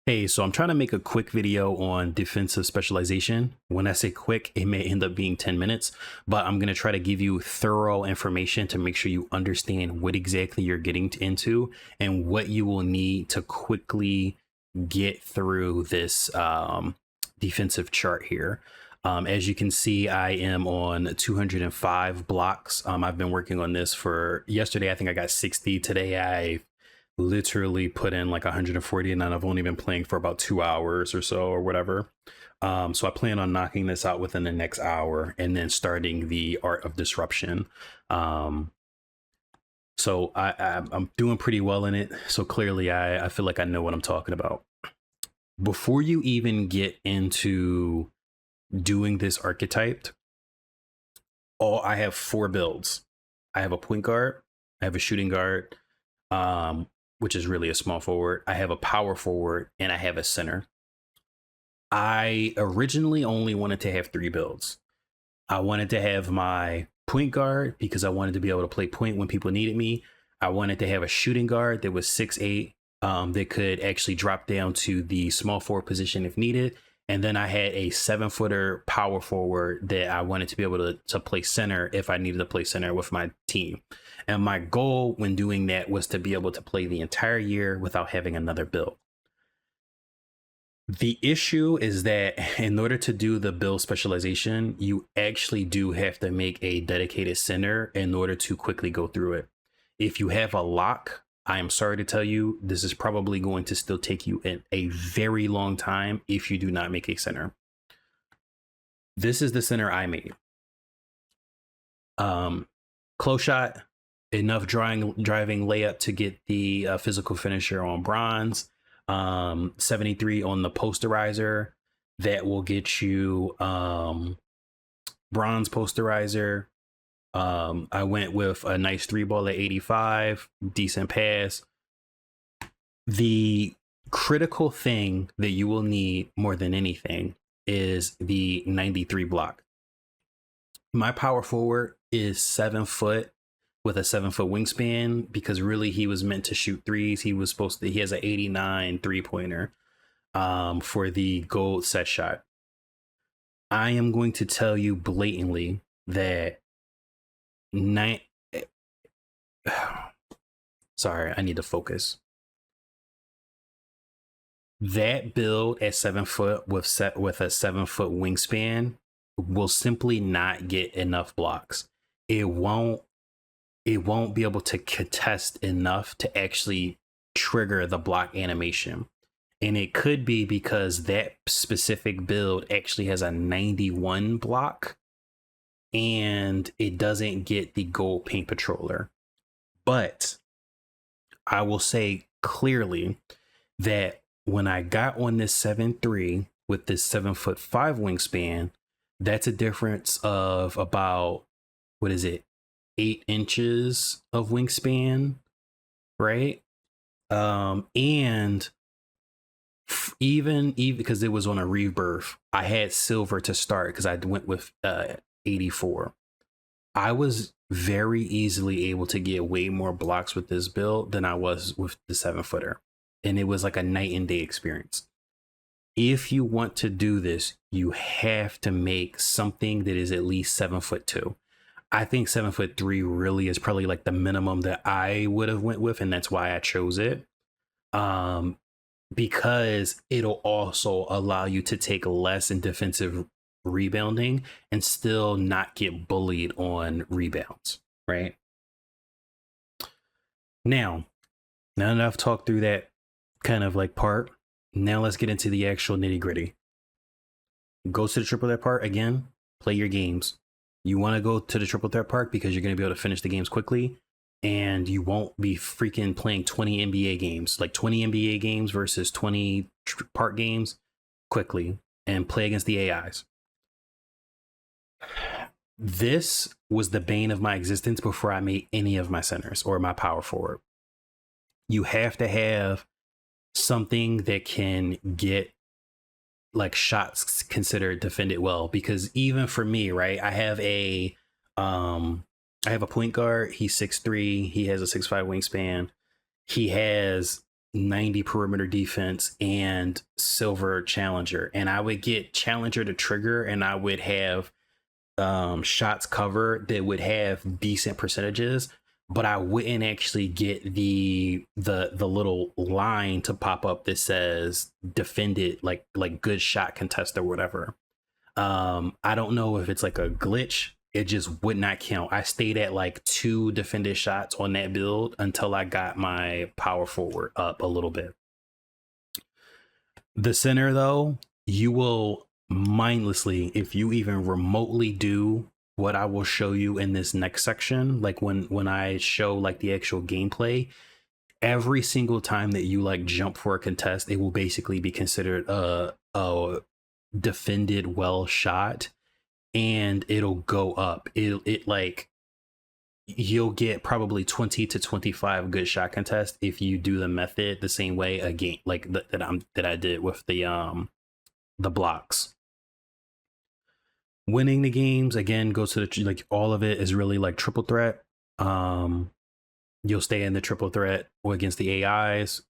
Hey, so I'm trying to make a quick video on defensive specialization. When I say quick, it may end up being 10 minutes, but I'm going to try to give you thorough information to make sure you understand what exactly you're getting into and what you will need to quickly get through this defensive chart here. As you can see, I am on 205 blocks. I've been working on this for yesterday. I think I got 60. Today, I literally put in like 140, and I've only been playing for about 2 hours or so or whatever. So I plan on knocking this out within the next hour and then starting the art of disruption. So I'm doing pretty well in it. So clearly I feel like I know what I'm talking about. Before you even get into doing this archetype, I have 4 builds. I have a point guard, I have a shooting guard, which is really a small forward. I have a power forward, and I have a center. I originally only wanted to have 3 builds. I wanted to have my point guard because I wanted to be able to play point when people needed me. I wanted to have a shooting guard that was 6'8", that could actually drop down to the small forward position if needed. And then I had a 7-footer power forward that I wanted to be able to play center if I needed to play center with my team. And my goal when doing that was to be able to play the entire year without having another build. The issue is that in order to do the build specialization, you actually do have to make a dedicated center in order to quickly go through it. If you have a lock, I am sorry to tell you, this is probably going to still take you a very long time if you do not make a center. This is the center I made. Close shot, enough driving layup to get the physical finisher on bronze. 73 on the posterizer. That will get you bronze posterizer. I went with a nice 3-ball at 85, decent pass. The critical thing that you will need more than anything is the 93 block. My power forward is 7 foot with a 7-foot wingspan because really he was meant to shoot threes. He has an 89 3-pointer for the gold set shot. I am going to tell you blatantly that sorry, I need to focus. That build at 7 foot with a 7-foot wingspan will simply not get enough blocks. It won't be able to contest enough to actually trigger the block animation. And it could be because that specific build actually has a 91 block and it doesn't get the gold paint patroller. But I will say clearly that when I got on this 7'3" with this 7'5" wingspan, that's a difference of about, 8 inches of wingspan, right? And even because it was on a rebirth, I had silver to start because I went with 84. I was very easily able to get way more blocks with this build than I was with the 7-footer. And it was like a night and day experience. If you want to do this, you have to make something that is at least 7'2". I think 7'3" really is probably like the minimum that I would have went with, and that's why I chose it. Because it'll also allow you to take less in defensive rebounding and still not get bullied on rebounds, right? Now that I've talked through that kind of like part, now let's get into the actual nitty gritty. Go to the triple threat part again, play your games. You want to go to the triple threat part because you're going to be able to finish the games quickly and you won't be freaking playing 20 NBA games, like 20 NBA games versus 20 part games quickly, and play against the AIs. This was the bane of my existence before I made any of my centers or my power forward. You have to have something that can get like shots considered defended well, because even for me, right, I have a point guard. He's 6'3". He has a 6'5" wingspan. He has 90 perimeter defense and silver challenger, and I would get challenger to trigger, and I would have shots covered that would have decent percentages, but I wouldn't actually get the little line to pop up that says defended, like good shot contest or whatever. I don't know if it's like a glitch. It just would not count. I stayed at like 2 defended shots on that build until I got my power forward up a little bit. The center, though, you will mindlessly, if you even remotely do what I will show you in this next section, like when I show like the actual gameplay, every single time that you like jump for a contest, it will basically be considered a defended well shot, and it'll go up. It like you'll get probably 20 to 25 good shot contests if you do the method the same way again, like that I did with the blocks. Winning the games again goes to the, like, all of it is really like triple threat. You'll stay in the triple threat or against the AIs.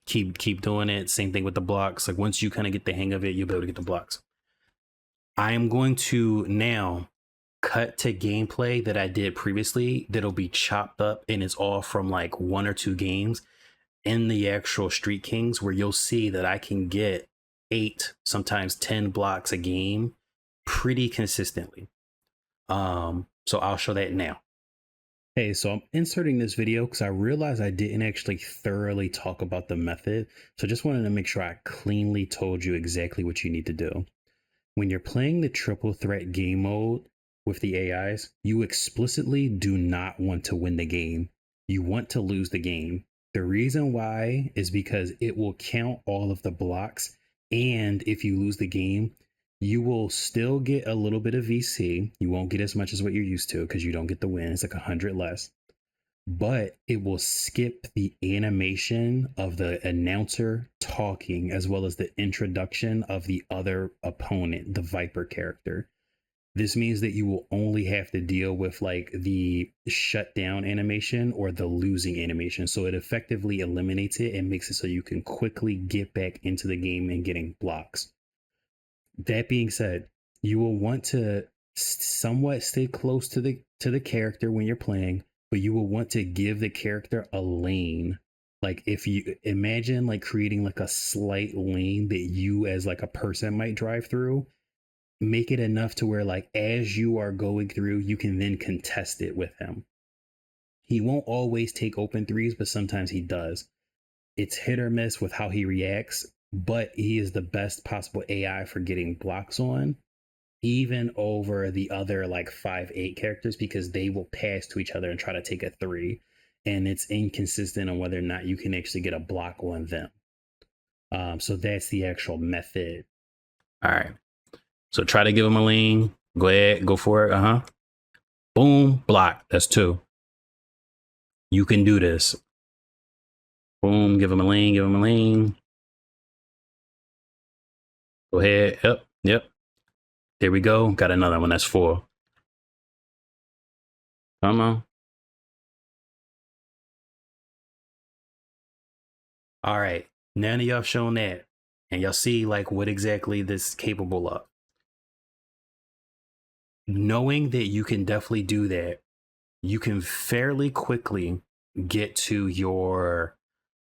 Keep doing it. Same thing with the blocks. Like once you kind of get the hang of it, you'll be able to get the blocks. I am going to now cut to gameplay that I did previously that'll be chopped up, and it's all from like 1 or 2 games in the actual Street Kings, where you'll see that I can get 8, sometimes 10 blocks a game pretty consistently. So I'll show that now. Hey, so I'm inserting this video because I realized I didn't actually thoroughly talk about the method. So just wanted to make sure I cleanly told you exactly what you need to do. When you're playing the triple threat game mode with the AIs, you explicitly do not want to win the game. You want to lose the game. The reason why is because it will count all of the blocks, and if you lose the game, you will still get a little bit of VC. You won't get as much as what you're used to because you don't get the win. It's like 100 less. But it will skip the animation of the announcer talking, as well as the introduction of the other opponent, the Viper character. This means that you will only have to deal with like the shutdown animation or the losing animation. So it effectively eliminates it and makes it so you can quickly get back into the game and getting blocks. That being said, you will want to somewhat stay close to the character when you're playing, but you will want to give the character a lane. Like if you imagine like creating like a slight lane that you as like a person might drive through, make it enough to where like as you are going through, you can then contest it with him. He won't always take open threes, but sometimes he does. It's hit or miss with how he reacts, but he is the best possible AI for getting blocks on, even over the other like 5-8 characters, because they will pass to each other and try to take a 3, and it's inconsistent on whether or not you can actually get a block on them. So that's the actual method. All right. So try to give him a lane. Go ahead, go for it. Boom, block. That's 2. You can do this. Boom, give him a lane, give him a lane. Go ahead. Yep. There we go. Got another one. That's 4. Come on. All right. None of y'all shown that. And y'all see like what exactly this is capable of. Knowing that you can definitely do that, you can fairly quickly get to your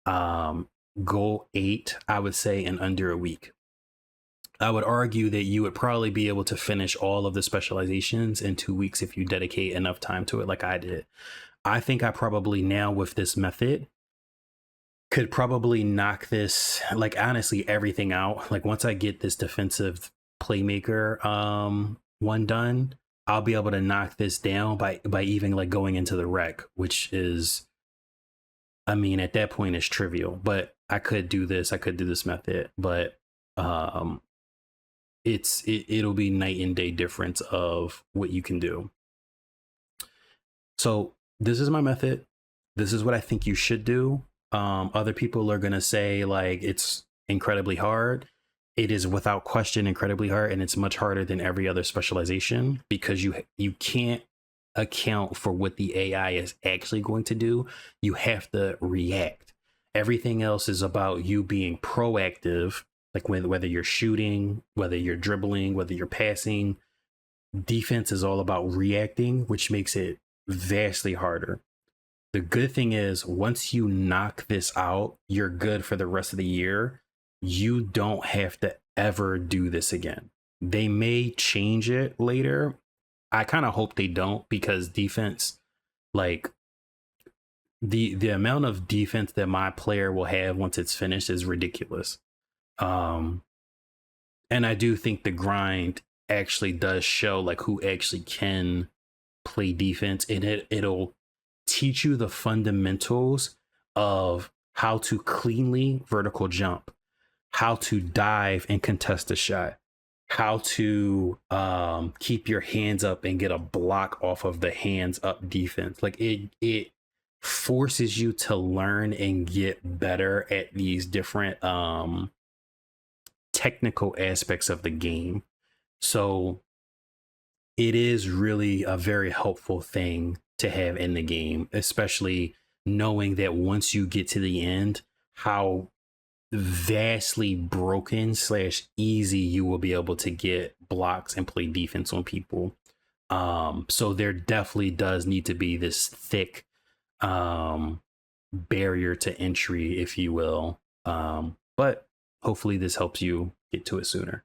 goal 8, I would say, in under a week. I would argue that you would probably be able to finish all of the specializations in 2 weeks if you dedicate enough time to it like I did. I think I probably now with this method could probably knock this, like honestly, everything out. Like once I get this defensive playmaker one done, I'll be able to knock this down by even like going into the wreck, which is, I mean, at that point it's trivial, but I could do this method, but it'll be night and day difference of what you can do. So this is my method. This is what I think you should do. Other people are going to say like it's incredibly hard. It is without question incredibly hard, and it's much harder than every other specialization because you can't account for what the AI is actually going to do. You have to react. Everything else is about you being proactive, like whether you're shooting, whether you're dribbling, whether you're passing. Defense is all about reacting, which makes it vastly harder. The good thing is, once you knock this out, you're good for the rest of the year. You don't have to ever do this again. They may change it later. I kind of hope they don't, because defense, like the amount of defense that my player will have once it's finished is ridiculous. Um, and I do think the grind actually does show like who actually can play defense, and it'll teach you the fundamentals of how to cleanly vertical jump, how to dive and contest a shot, how to keep your hands up and get a block off of the hands up defense. Like it forces you to learn and get better at these different technical aspects of the game. So it is really a very helpful thing to have in the game, especially knowing that once you get to the end, how vastly broken slash easy you will be able to get blocks and play defense on people. So there definitely does need to be this thick barrier to entry, if you will. But hopefully this helps you get to it sooner.